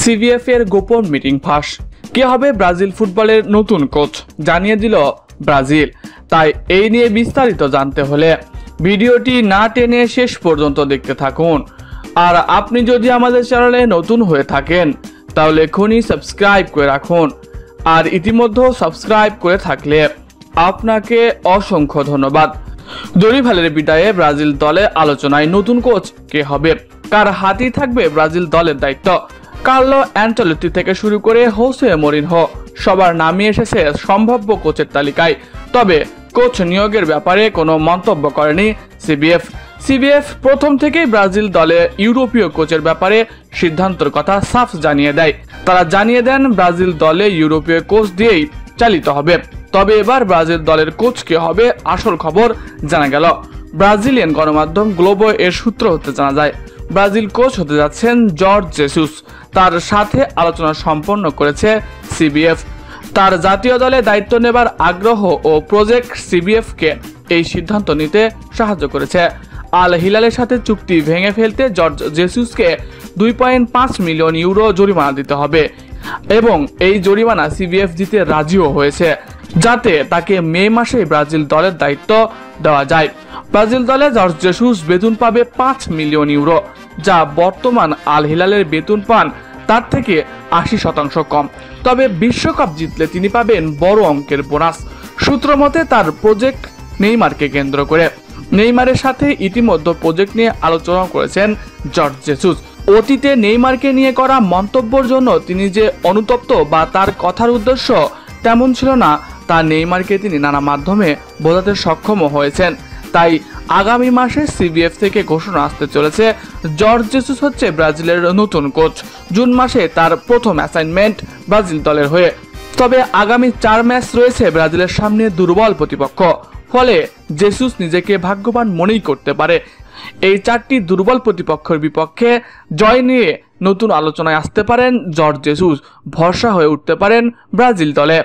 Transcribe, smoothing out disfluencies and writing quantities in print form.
CBF এর গোপন meeting ফাঁস। কে হবে ব্রাজিল ফুটবলের নতুন কোচ জানিয়ে দিল ব্রাজিল। তাই এই নিয়ে বিস্তারিত জানতে হলে ভিডিওটি না টেনে শেষ পর্যন্ত দেখতে থাকুন। আর আপনি যদি আমাদের চ্যানেলে নতুন হয়ে থাকেন তাহলে এখনই সাবস্ক্রাইব করে রাখুন। আর ইতিমধ্যে সাবস্ক্রাইব করে থাকলে আপনাকে অসংখ্য ধন্যবাদ। দরিভালের বিদায়ে ব্রাজিল দলে আলোচনায় নতুন কোচ কে হবে, কার হাতেই থাকবে ব্রাজিল দলের দায়িত্ব। কার্লো অ্যানচেলত্তি থেকে শুরু করে হোসে মরিনহো সবার নামই এসেছে সম্ভাব্য কোচের তালিকায়। তবে কোচ নিয়োগের ব্যাপারে কোনো মন্তব্য করেনি সিবিএফ প্রথম থেকেই ব্রাজিল দলে ইউরোপীয় কোচের ব্যাপারে সিদ্ধান্তের কথা সাফ জানিয়ে দেয়। তারা জানিয়ে দেন ব্রাজিল দলে ইউরোপীয় কোচ দিয়েই চালিত হবে। তবে এবার ব্রাজিল দলের কোচ কে হবে আসল খবর জানা গেল। ব্রাজিলিয়ান গণমাধ্যম গ্লোবো এর সূত্র হতে জানা যায় ব্রাজিল কোচ হতে যাচ্ছেন জর্জ জেসুস। তার সাথে আলোচনা সম্পন্ন করেছে সিবিএফ। তার জাতীয় দলে দায়িত্ব নেবার আগ্রহ ও প্রজেক্ট সিবিএফ কে এই সিদ্ধান্ত নিতে সাহায্য করেছে। আল হিলালের সাথে চুক্তি ভেঙে ফেলতে জর্জ জেসুসকে 2.5 মিলিয়ন ইউরো জরিমানা দিতে হবে এবং এই জরিমানা সিবিএফ দিতে রাজিও হয়েছে যাতে তাকে মে মাসে ব্রাজিল দলের দায়িত্ব দেওয়া যায়। ব্রাজিল দলে জর্জ জেসুস বেতন পাবে 5 মিলিয়ন ইউরো, যা বর্তমান আল হিলালের বেতন পান তার থেকে 80% কম। তবে বিশ্বকাপ জিতলে তিনি পাবেন বড় অঙ্কের বোনাস। সূত্র মতে তার প্রজেক্ট নেইমারকে কেন্দ্র করে। নেইমারের সাথে ইতিমধ্যে প্রজেক্ট নিয়ে আলোচনা করেছেন জর্জ জেসুস। অতীতে নেইমারকে নিয়ে করা মন্তব্যের জন্য তিনি যে অনুতপ্ত বা তার কথার উদ্দেশ্য তেমন ছিল না তা নেইমারকে তিনি নানা মাধ্যমে বোঝাতে সক্ষম হয়েছেন। তাই আগামী মাসে সিবিএফ থেকে ঘোষণা আসতে চলেছে জর্জ জেসুস হচ্ছে ব্রাজিলের নতুন কোচ। জুন মাসে তার প্রথম অ্যাসাইনমেন্ট ব্রাজিল দলের হয়ে। তবে আগামী 4 ম্যাচ রয়েছে ব্রাজিলের সামনে দুর্বল প্রতিপক্ষ, ফলে জেসুস নিজেকে ভাগ্যবান মনেই করতে পারে। এই 4টি দুর্বল প্রতিপক্ষের বিপক্ষে জয় নিয়ে নতুন আলোচনায় আসতে পারেন জর্জ জেসুস, ভরসা হয়ে উঠতে পারেন ব্রাজিল দলে।